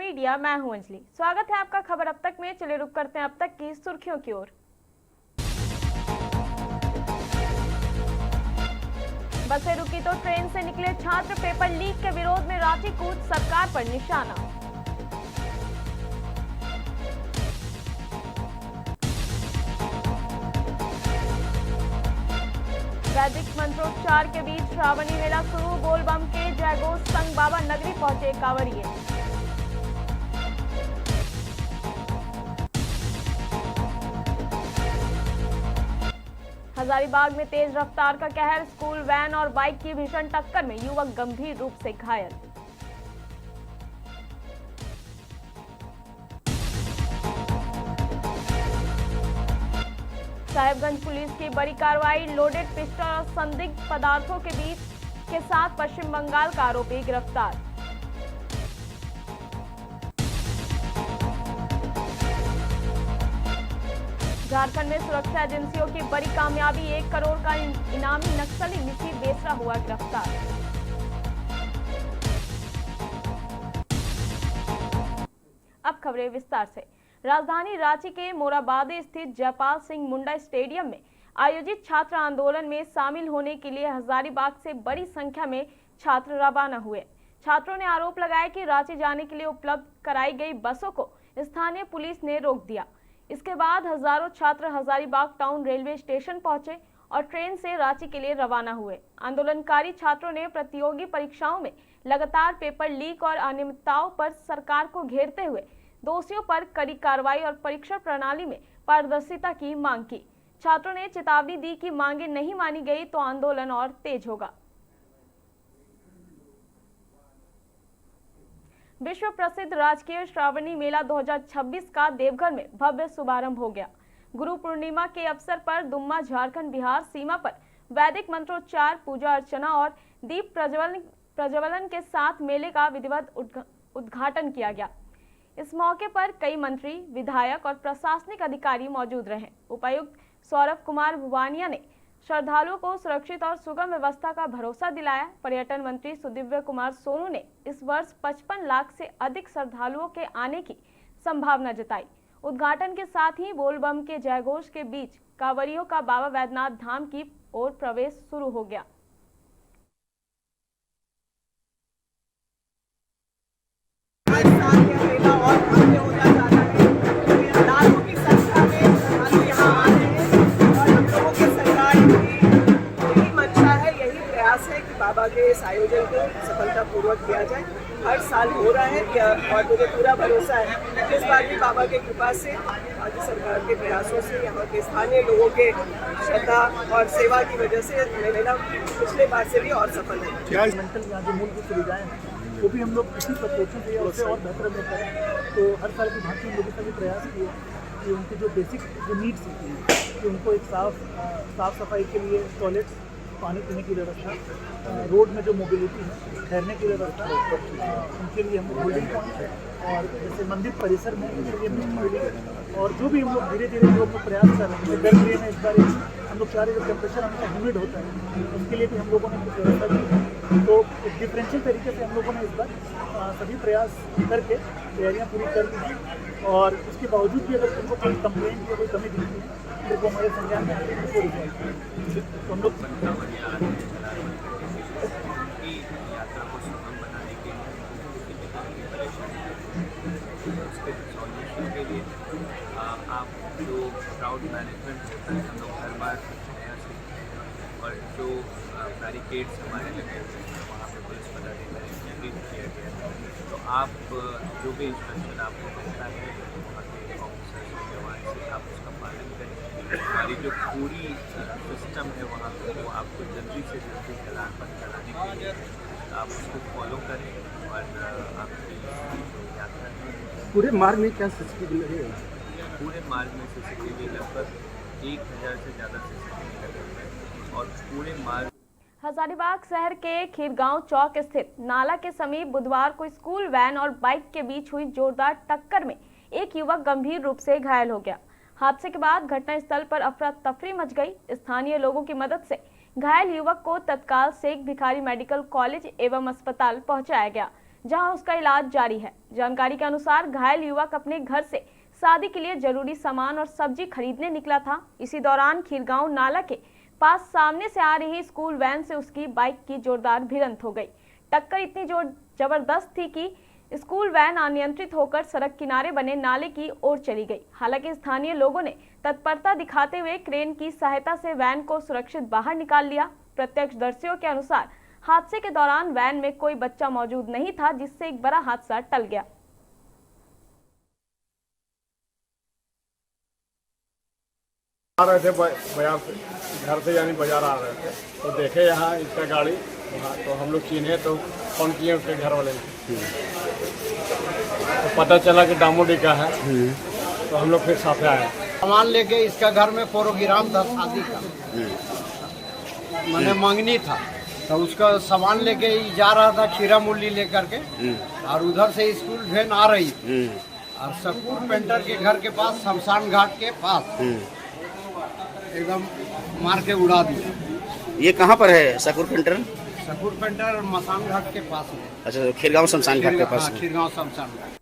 Media, मैं हूं अंजलि। स्वागत है आपका खबर अब तक में। चलिए रुक करते हैं अब तक की सुर्खियों की ओर। बसें रुकी तो ट्रेन से निकले छात्र, पेपर लीक के विरोध में रांची कूच, सरकार पर निशाना। वैदिक मंत्रोच्चार के बीच श्रावणी मेला शुरू, बोलबम के जयघोष संग बाबा नगरी पहुंचे कांवड़िए। हजारीबाग में तेज रफ्तार का कहर, स्कूल वैन और बाइक की भीषण टक्कर में युवक गंभीर रूप से घायल। साहिबगंज पुलिस की बड़ी कार्रवाई, लोडेड पिस्टल और संदिग्ध पदार्थों के बीच के साथ पश्चिम बंगाल का आरोपी गिरफ्तार। झारखंड में सुरक्षा एजेंसियों की बड़ी कामयाबी, 1 करोड़ का इनामी नक्सली मिसिर बेसरा हुआ गिरफ्तार। अब खबरें विस्तार से। राजधानी रांची के मोराबादी स्थित जयपाल सिंह मुंडा स्टेडियम में आयोजित छात्र आंदोलन में शामिल होने के लिए हजारीबाग से बड़ी संख्या में छात्र रवाना हुए। छात्रों ने आरोप लगाया कि रांची जाने के लिए उपलब्ध कराई गई बसों को स्थानीय पुलिस ने रोक दिया। इसके बाद हजारों छात्र हजारीबाग टाउन रेलवे स्टेशन पहुंचे और ट्रेन से रांची के लिए रवाना हुए। आंदोलनकारी छात्रों ने प्रतियोगी परीक्षाओं में लगातार पेपर लीक और अनियमितताओं पर सरकार को घेरते हुए दोषियों पर कड़ी कार्रवाई और परीक्षा प्रणाली में पारदर्शिता की मांग की। छात्रों ने चेतावनी दी कि मांगे नहीं मानी गई तो आंदोलन और तेज होगा। विश्व प्रसिद्ध राजकीय श्रावणी मेला 2026 का देवघर में भव्य शुभारंभ हो गया। गुरु पूर्णिमा के अवसर पर दुम्मा झारखंड बिहार सीमा पर वैदिक मंत्रोच्चार, पूजा अर्चना और दीप प्रज्वलन के साथ मेले का विधिवत उद्घाटन किया गया। इस मौके पर कई मंत्री, विधायक और प्रशासनिक अधिकारी मौजूद रहे। उपायुक्त सौरभ कुमार भुवानिया ने श्रद्धालुओं को सुरक्षित और सुगम व्यवस्था का भरोसा दिलाया। पर्यटन मंत्री सुदिव्य कुमार सोनू ने इस वर्ष 55 लाख से अधिक श्रद्धालुओं के आने की संभावना जताई। उद्घाटन के साथ ही बोलबम के जयघोष के बीच कांवड़ियों का बाबा वैद्यनाथ धाम की ओर प्रवेश शुरू हो गया। बाबा के इस आयोजन को सफलतापूर्वक किया जाए। हर साल हो रहा है और मुझे पूरा भरोसा है कि इस बार भी बाबा की कृपा से, राज्य सरकार के प्रयासों से, यहाँ के स्थानीय लोगों के श्रद्धा और सेवा की वजह से मेला पिछले बार से भी और सफल है। यहाँ जो मूलभूत सुविधाएं हैं वो भी हम लोग इसी प्रकोचों से उससे और बेहतर में करें। तो हर साल की भांति हम लोगों का भी प्रयास किए कि उनकी जो बेसिक जो नीड्स होती हैं कि उनको एक साफ सफाई के लिए टॉयलेट्स, पानी पीने की व्यवस्था, रोड में जो मोबिलिटी है, ठहरने की व्यवस्था, उनके लिए हम होल्डिंग पॉइंट और जैसे मंदिर परिसर में उनके लिए बिल्डिंग और जो भी हम लोग धीरे धीरे जो हम लोग प्रयास कर रहे हैं। गर्मी में इस बार हम लोग चाह रहे हैं टेम्परेचर हमेशा ह्यूमिड होता है, उसके लिए भी हम लोगों ने कुछ व्यवस्था की। तो एक डिफरेंशियल तरीके से हम लोगों ने इस बार सभी प्रयास करके तैयारियाँ पूरी कर दी हैं और उसके बावजूद भी अगर उनको कोई कंप्लेंट या कोई कमी दिखती है तो वो हमारे संज्ञान में आके उसको रिजॉल्व तो हम लोग यात्रा को सुगम बनाने के उसके सॉल्यूशन के लिए आप जो क्राउड मैनेजमेंट होता है हम लोग हर बार नया सीखते हैं और जो बैरिकेड्स हमारे लगे हुए हैं वहाँ पे पुलिस पदाधिकारी ब्रीफ किया गया है। तो आप जो भी इंस्ट्रक्शन आपको मिलता है वहाँ के ऑफिसर्स और जवान से आप उसका पालन करें। हमारी जो पूरी सिस्टम है वहाँ पर वो आपको जल्दी से जल्दी चालान बंद कराने के लिए आप उसको फॉलो करें और आपकी जो यात्रा है पूरे मार्ग में क्या सीसीटीवी लगे हैं? पूरे मार्ग में सीसीटीवी लगभग 1000 से ज़्यादा सीसीटीवी लगे हुए हैं और पूरे मार्ग। हजारीबाग शहर के खीरगांव चौक स्थित नाला के समीप बुधवार को स्कूल वैन और बाइक के बीच हुई जोरदार टक्कर में एक युवक गंभीर रूप से घायल हो गया। हादसे के बाद घटनास्थल पर अफरा तफरी मच गई। स्थानीय लोगों की मदद से घायल युवक को तत्काल शेख भिखारी मेडिकल कॉलेज एवं अस्पताल पहुंचाया गया, जहां उसका इलाज जारी है। जानकारी के अनुसार घायल युवक अपने घर से शादी के लिए जरूरी सामान और सब्जी खरीदने निकला था। इसी दौरान खीरगांव नाला के पास सामने से आ रही स्कूल वैन से उसकी बाइक की जोरदार भिड़ंत हो गई। टक्कर इतनी जबरदस्त थी कि स्कूल वैन अनियंत्रित होकर सड़क किनारे बने नाले की ओर चली गई। हालांकि स्थानीय लोगों ने तत्परता दिखाते हुए क्रेन की सहायता से वैन को सुरक्षित बाहर निकाल लिया। प्रत्यक्षदर्शियों के अनुसार हादसे के दौरान वैन में कोई बच्चा मौजूद नहीं था, जिससे एक बड़ा हादसा टल गया। आ रहे थे बाजार से, घर से यानी बाजार आ रहे थे तो देखे यहाँ इसका गाड़ी वहाँ, तो हम लोग चिन्हे तो फोन किए उसके घर वाले ने, तो पता चला कि डामोडी का है, तो हम लोग फिर साथ आए। सामान लेके इसका घर में प्रोग्राम था शादी का, मैंने मंगनी था, तो उसका सामान लेके जा रहा था खीरा मूली लेकर के, और उधर से स्कूल वैन आ रही थी और सकूर पेंटर के घर के पास शमशान घाट के पास एकदम मार के उड़ा दिया। ये कहाँ पर है सकूर पेंटर? सकूर पेंटर मसान घाट के पास में। अच्छा, तो खीरगांव शमशान घाट के पास। खीरगांव शमशान घाट।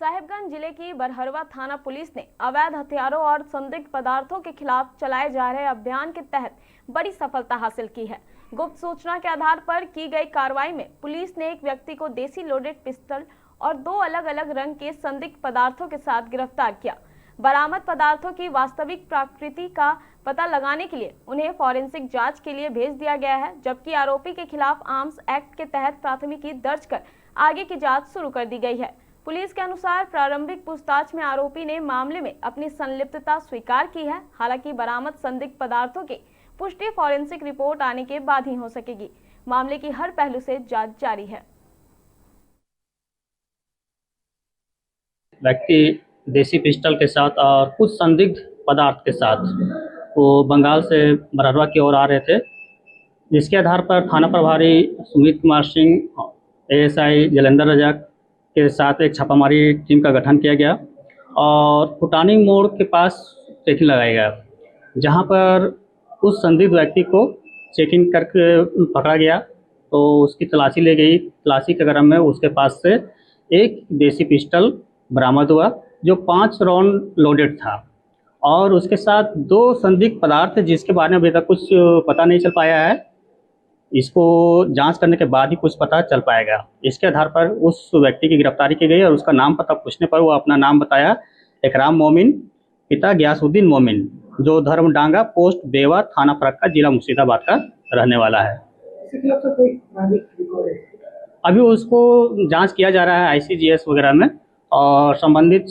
साहिबगंज जिले की बरहरवा थाना पुलिस ने अवैध हथियारों और संदिग्ध पदार्थों के खिलाफ चलाए जा रहे अभियान के तहत बड़ी सफलता हासिल की है। गुप्त सूचना के आधार पर की गई कार्रवाई में पुलिस ने एक व्यक्ति को देसी लोडेड पिस्टल और 2 अलग अलग रंग के संदिग्ध पदार्थों के साथ गिरफ्तार किया। बरामद पदार्थों की वास्तविक प्रकृति का पता लगाने के लिए उन्हें फॉरेंसिक जांच के लिए भेज दिया गया है, जबकि आरोपी के खिलाफ आर्म्स एक्ट के तहत प्राथमिकी दर्ज कर आगे की जांच शुरू कर दी गई है। पुलिस के अनुसार प्रारंभिक पूछताछ में आरोपी ने मामले में अपनी संलिप्तता स्वीकार की है। हालांकि बरामद संदिग्ध पदार्थों की पुष्टि फॉरेंसिक रिपोर्ट आने के बाद ही हो सकेगी। मामले की हर पहलू से जांच जारी है। व्यक्ति देसी पिस्टल के साथ और कुछ संदिग्ध पदार्थ के साथ वो बंगाल से बरहरवा की ओर आ रहे थे, जिसके आधार पर थाना प्रभारी सुमित कुमार सिंह, एएसआई जलेंद्र रजक के साथ एक छापामारी टीम का गठन किया गया और फुटानी मोड़ के पास चेकिंग लगाया गया, जहां पर उस संदिग्ध व्यक्ति को चेकिंग करके पकड़ा गया। तो उसकी तलाशी ली गई। तलाशी के क्रम में उसके पास से एक देसी पिस्टल बरामद हुआ जो 5 राउंड लोडेड था और उसके साथ 2 संदिग्ध पदार्थ जिसके बारे में अभी तक कुछ पता नहीं चल पाया है। इसको जांच करने के बाद ही कुछ पता चल पाएगा। इसके आधार पर उस व्यक्ति की गिरफ्तारी की गई और उसका नाम पता पूछने पर वो अपना नाम बताया, इकराम मोमिन पिता गयासुद्दीन मोमिन, जो धर्मडांगा पोस्ट बेवा थाना फरक्का जिला मुर्शिदाबाद का रहने वाला है। अभी उसको जांच किया जा रहा है ICGS वगैरह में और संबंधित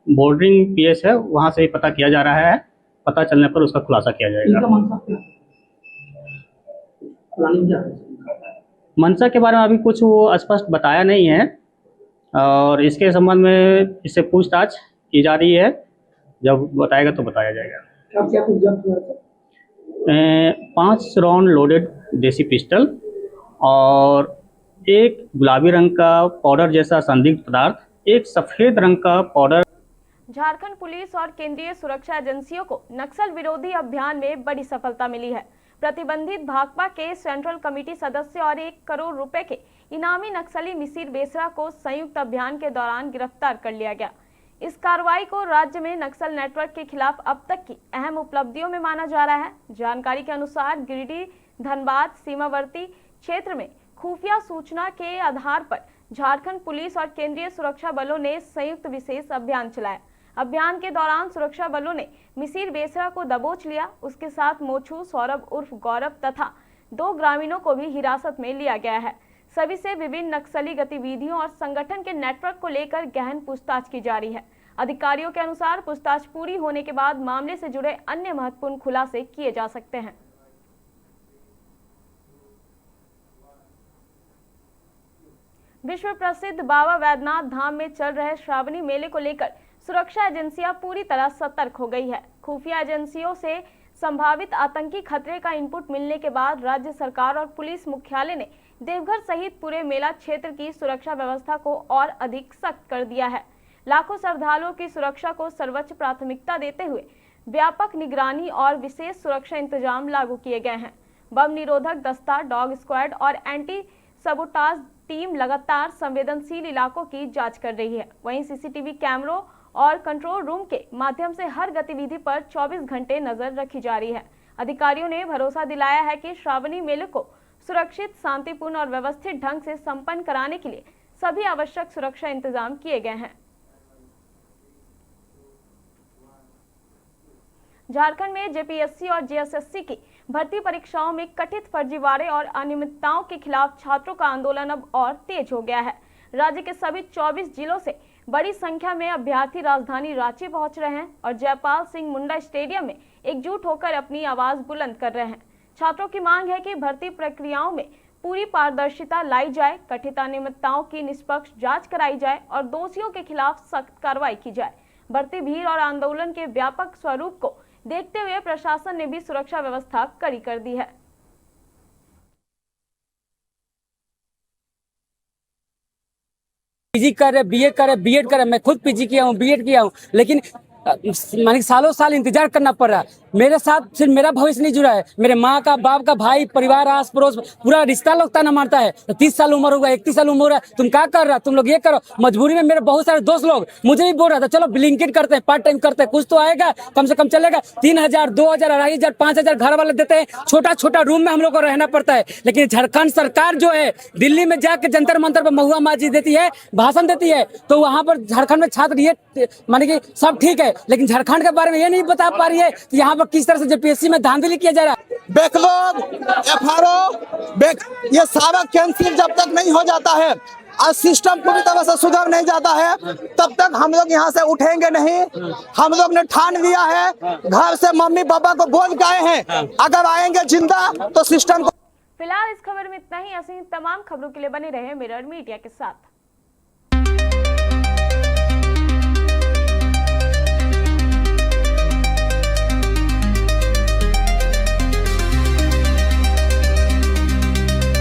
बॉर्डरिंग PS है वहाँ से भी पता किया जा रहा है। पता चलने पर उसका खुलासा किया जाएगा। मंशा के बारे में अभी कुछ वो स्पष्ट बताया नहीं है और इसके संबंध में इससे पूछताछ की जा रही है। जब बताएगा तो बताया जाएगा। 5 राउंड लोडेड देसी पिस्टल और एक गुलाबी रंग का पाउडर जैसा संदिग्ध पदार्थ, एक सफेद रंग का पाउडर। झारखंड पुलिस और केंद्रीय सुरक्षा एजेंसियों को नक्सल विरोधी अभियान में बड़ी सफलता मिली है। प्रतिबंधित भाकपा के सेंट्रल कमेटी सदस्य और 1 करोड़ रुपए के इनामी नक्सली मिसिर बेसरा को संयुक्त अभियान के दौरान गिरफ्तार कर लिया गया। इस कार्रवाई को राज्य में नक्सल नेटवर्क के खिलाफ अब तक की अहम उपलब्धियों में माना जा रहा है। जानकारी के अनुसार गिरिडीह धनबाद सीमावर्ती क्षेत्र में खुफिया सूचना के आधार पर झारखंड पुलिस और केंद्रीय सुरक्षा बलों ने संयुक्त विशेष अभियान चलाया। अभियान के दौरान सुरक्षा बलों ने मिसिर बेसरा को दबोच लिया। उसके साथ मोछू सौरभ उर्फ गौरव तथा 2 ग्रामीणों को भी हिरासत में लिया गया है। सभी से विभिन्न नक्सली गतिविधियों और संगठन के नेटवर्क को लेकर गहन पूछताछ की जा रही है। अधिकारियों के अनुसार पूछताछ पूरी होने के बाद मामले से जुड़े अन्य महत्वपूर्ण खुलासे किए जा सकते हैं। विश्व प्रसिद्ध बाबा वैद्यनाथ धाम में चल रहे श्रावणी मेले को लेकर सुरक्षा एजेंसियां पूरी तरह सतर्क हो गई है। खुफिया एजेंसियों से संभावित आतंकी खतरे का इनपुट मिलने के बाद राज्य सरकार और पुलिस मुख्यालय ने देवघर सहित पूरे मेला क्षेत्र की सुरक्षा व्यवस्था को और अधिक सख्त कर दिया है। लाखों श्रद्धालुओं की सुरक्षा को सर्वोच्च प्राथमिकता देते हुए व्यापक निगरानी और विशेष सुरक्षा इंतजाम लागू किए गए हैं। बम निरोधक दस्ता, डॉग स्क्वाड और एंटी सबोटाज टीम लगातार संवेदनशील इलाकों की जांच कर रही है। वहीं सीसीटीवी कैमरों और कंट्रोल रूम के माध्यम से हर गतिविधि पर 24 घंटे नजर रखी जा रही है। अधिकारियों ने भरोसा दिलाया है कि श्रावणी मेले को सुरक्षित, शांतिपूर्ण और व्यवस्थित ढंग से संपन्न कराने के लिए सभी आवश्यक सुरक्षा इंतजाम किए गए हैं। झारखंड में जेपीएससी और जेएसएससी की भर्ती परीक्षाओं में कथित फर्जीवाड़े और अनियमितताओं के खिलाफ छात्रों का आंदोलन अब और तेज हो गया है। राज्य के सभी 24 जिलों से बड़ी संख्या में अभ्यर्थी राजधानी रांची पहुंच रहे हैं और जयपाल सिंह मुंडा स्टेडियम में एकजुट होकर अपनी आवाज बुलंद कर रहे हैं। छात्रों की मांग है कि भर्ती प्रक्रियाओं में पूरी पारदर्शिता लाई जाए, कथित अनियमितताओं की निष्पक्ष जांच कराई जाए और दोषियों के खिलाफ सख्त कार्रवाई की जाए। बढ़ती भीड़ और आंदोलन के व्यापक स्वरूप को देखते हुए प्रशासन ने भी सुरक्षा व्यवस्था कड़ी कर दी है। पीजी कर रहे, बीए कर रहे, बीएड कर रहे, मैं खुद पीजी किया हूँ, बीएड किया हूँ, लेकिन मानी सालों साल इंतजार करना पड़ रहा है। मेरे साथ सिर्फ मेरा भविष्य नहीं जुड़ा है, मेरे माँ का, बाप का, भाई, परिवार, आस पड़ोस पूरा रिश्ता लोग ताना मारता है। 30 साल उम्र होगा, 31 साल उम्र है, तुम क्या कर रहा, तुम लोग ये करो। मजबूरी में मेरे बहुत सारे दोस्त लोग मुझे भी बोल रहा था चलो ब्लिंकिट करते हैं, पार्ट टाइम करते हैं, कुछ तो आएगा, कम से कम चलेगा। 3000, 2000, 2500, 5000 घर वाले देते हैं, छोटा छोटा रूम में हम लोग को रहना पड़ता है। लेकिन झारखंड सरकार जो है दिल्ली में जाकर जंतर मंतर पर महुआ माजी देती है, भाषण देती है, तो वहां पर झारखंड में छात्र ये माने कि सब ठीक है, लेकिन झारखंड के बारे में ये नहीं बता पा रही है कि यहाँ पर किस तरह से जेपीएससी में धांधली किया जा रहा है। बैकलॉग, एफआरओ, ये सारा कैंसिल जब तक नहीं हो जाता है और सिस्टम पूरी तरह से सुधर नहीं जाता है, तब तक हम लोग यहाँ से उठेंगे नहीं। हम लोग ने ठान लिया है, घर से मम्मी पापा को बोल के आए हैं, अगर आएंगे जिंदा तो सिस्टम को। फिलहाल इस खबर में इतना ही। ऐसी तमाम खबरों के लिए बने रहे मिरर मीडिया के साथ।